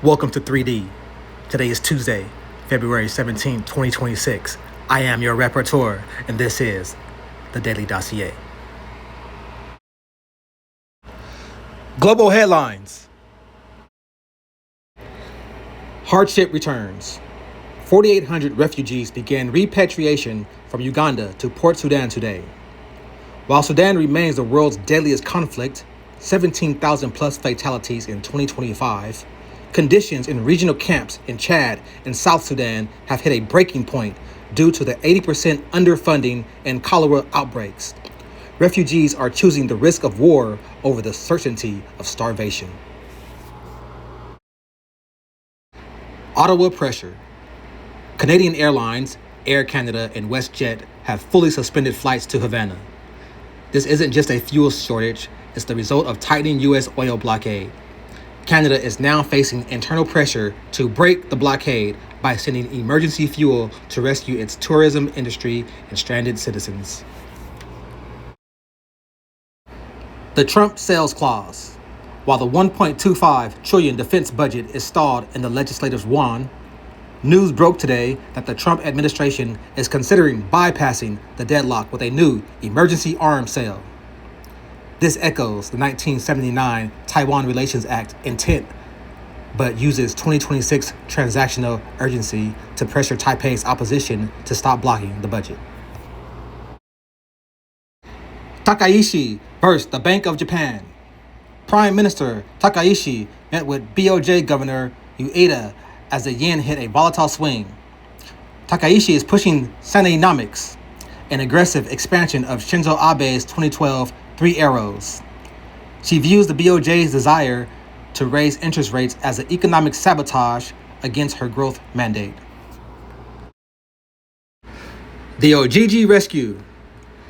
Welcome to 3D. Today is Tuesday, February 17, 2026. I am your rapporteur, and this is the Daily Dossier. Global headlines. Hardship returns. 4,800 refugees began repatriation from Uganda to Port Sudan today. While Sudan remains the world's deadliest conflict, 17,000 plus fatalities in 2025, conditions in regional camps in Chad and South Sudan have hit a breaking point due to the 80% underfunding and cholera outbreaks. Refugees are choosing the risk of war over the certainty of starvation. Ottawa pressure. Canadian Airlines, Air Canada, and WestJet have fully suspended flights to Havana. This isn't just a fuel shortage, it's the result of tightening U.S. oil blockade. Canada is now facing internal pressure to break the blockade by sending emergency fuel to rescue its tourism industry and stranded citizens. The Trump sales clause. While the $1.25 trillion defense budget is stalled in the legislature's wand, news broke today that the Trump administration is considering bypassing the deadlock with a new emergency arms sale. This echoes the 1979 Taiwan Relations Act intent, but uses 2026 transactional urgency to pressure Taipei's opposition to stop blocking the budget. Takaishi burst the Bank of Japan. Prime Minister Takaishi met with BOJ Governor Ueda as the yen hit a volatile swing. Takaishi is pushing Sananomics, an aggressive expansion of Shinzo Abe's 2012 Three Arrows. She views the BOJ's desire to raise interest rates as an economic sabotage against her growth mandate. The Ojiji rescue.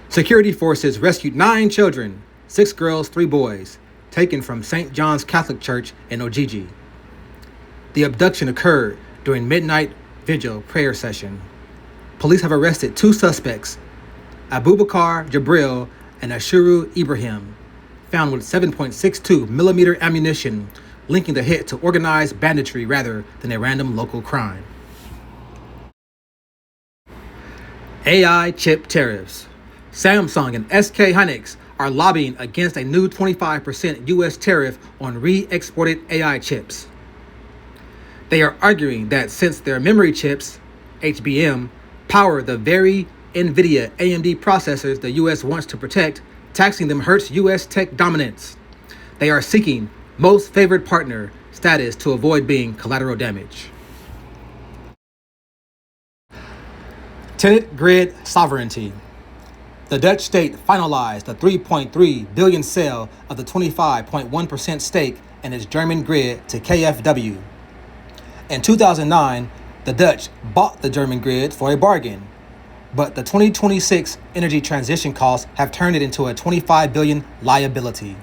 Security forces rescued 9 children, 6 girls, 3 boys, taken from St. John's Catholic Church in Ojiji. The abduction occurred during midnight vigil prayer session. Police have arrested 2 suspects, Abubakar Jabril and Ashuru Ibrahim, found with 7.62 millimeter ammunition, linking the hit to organized banditry rather than a random local crime. AI chip tariffs. Samsung and SK Hynix are lobbying against a new 25% U.S. tariff on re-exported AI chips. They are arguing that since their memory chips, HBM, power the very NVIDIA AMD processors the U.S. wants to protect, taxing them hurts U.S. tech dominance. They are seeking most favored partner status to avoid being collateral damage. Tenant grid sovereignty. The Dutch state finalized the 3.3 billion sale of the 25.1% stake in its German grid to KfW. In 2009, the Dutch bought the German grid for a bargain, but the 2026 energy transition costs have turned it into a 25 billion liability.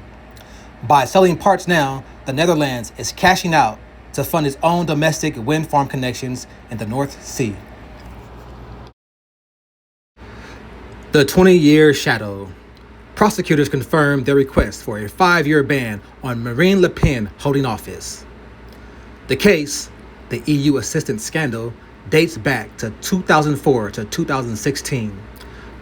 By selling parts now, the Netherlands is cashing out to fund its own domestic wind farm connections in the North Sea. The 20-year shadow. Prosecutors confirmed their request for a 5-year ban on Marine Le Pen holding office. The case, the EU assistance scandal, dates back to 2004 to 2016.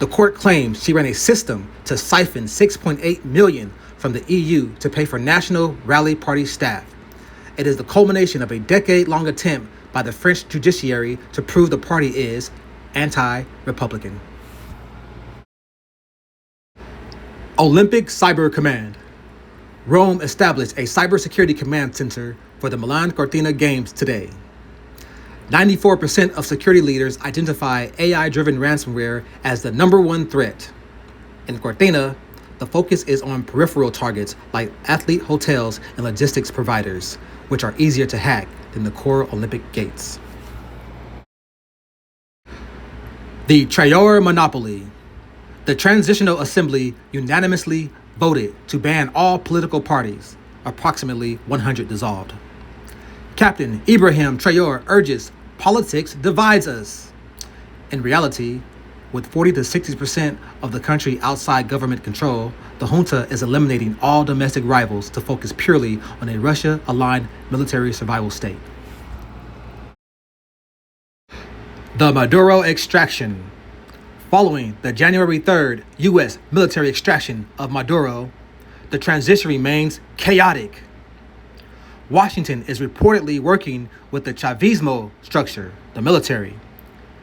The court claims she ran a system to siphon 6.8 million from the EU to pay for National Rally Party staff. It is the culmination of a decade-long attempt by the French judiciary to prove the party is anti-Republican. Olympic Cyber Command. Rome established a cybersecurity command center for the Milan Cortina Games today. 94% of security leaders identify AI-driven ransomware as the #1 threat. In Cortina, the focus is on peripheral targets like athlete hotels and logistics providers, which are easier to hack than the core Olympic gates. The Traore monopoly. The Transitional Assembly unanimously voted to ban all political parties, approximately 100 dissolved. Captain Ibrahim Traore urges politics divides us. In reality, With 40 to 60% of the country outside government control, the junta is eliminating all domestic rivals to focus purely on a Russia-aligned military survival state. The Maduro extraction. Following the January 3rd U.S. military extraction of Maduro, the transition remains chaotic. Washington is reportedly working with the Chavismo structure, the military,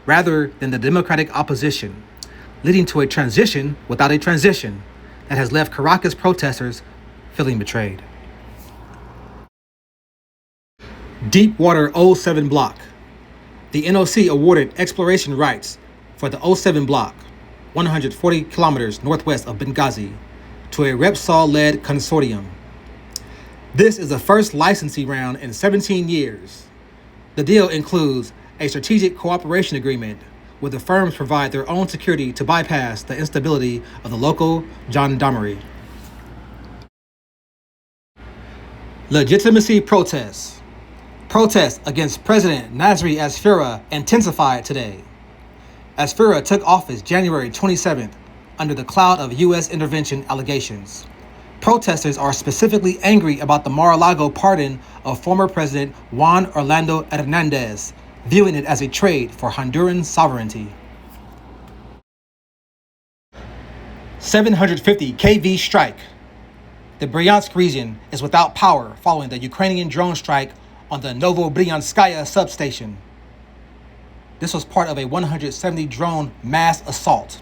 rather than the democratic opposition, leading to a transition without a transition that has left Caracas protesters feeling betrayed. Deepwater 07 block. The NOC awarded exploration rights for the 07 block, 140 kilometers northwest of Benghazi, to a Repsol-led consortium. This is the first licensing round in 17 years. The deal includes a strategic cooperation agreement where the firms provide their own security to bypass the instability of the local gendarmerie. Legitimacy protests. Protests against President Nasri Asfira intensified today. Asfira took office January 27th under the cloud of U.S. intervention allegations. Protesters are specifically angry about the Mar-a-Lago pardon of former President Juan Orlando Hernandez, viewing it as a trade for Honduran sovereignty. 750 kV strike. The Bryansk region is without power following the Ukrainian drone strike on the Novobryanskaya substation. This was part of a 170 drone mass assault.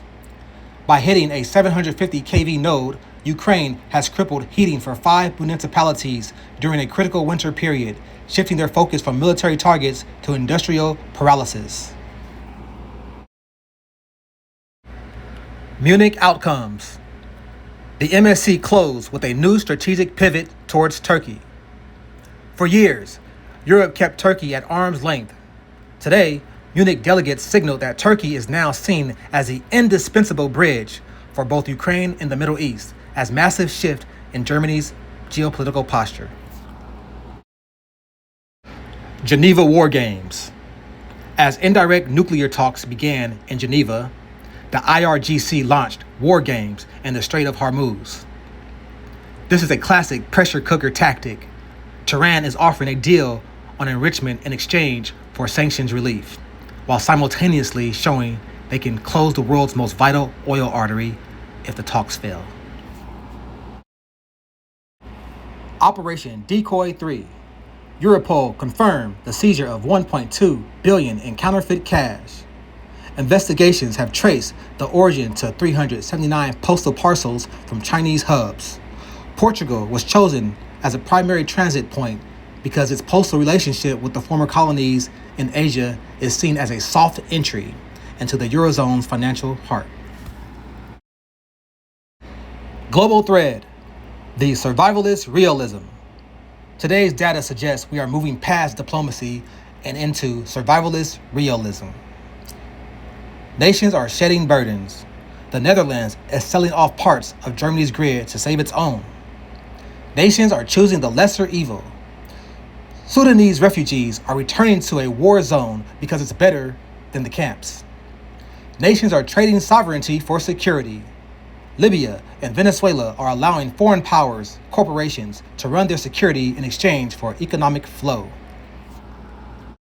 By hitting a 750 kV node, Ukraine has crippled heating for 5 municipalities during a critical winter period, shifting their focus from military targets to industrial paralysis. Munich outcomes. The MSC closed with a new strategic pivot towards Turkey. For years, Europe kept Turkey at arm's length. Today, Munich delegates signaled that Turkey is now seen as the indispensable bridge for both Ukraine and the Middle East, as massive shift in Germany's geopolitical posture. Geneva War Games. As indirect nuclear talks began in Geneva, the IRGC launched war games in the Strait of Hormuz. This is a classic pressure cooker tactic. Tehran is offering a deal on enrichment in exchange for sanctions relief, while simultaneously showing they can close the world's most vital oil artery if the talks fail. Operation Decoy 3. Europol confirmed the seizure of $1.2 billion in counterfeit cash. Investigations have traced the origin to 379 postal parcels from Chinese hubs. Portugal was chosen as a primary transit point because its postal relationship with the former colonies in Asia is seen as a soft entry into the Eurozone's financial heart. Global thread. The Survivalist Realism. Today's data suggests we are moving past diplomacy and into survivalist realism. Nations are shedding burdens. The Netherlands is selling off parts of Germany's grid to save its own. Nations are choosing the lesser evil. Sudanese refugees are returning to a war zone because it's better than the camps. Nations are trading sovereignty for security. Libya and Venezuela are allowing foreign powers, corporations, to run their security in exchange for economic flow.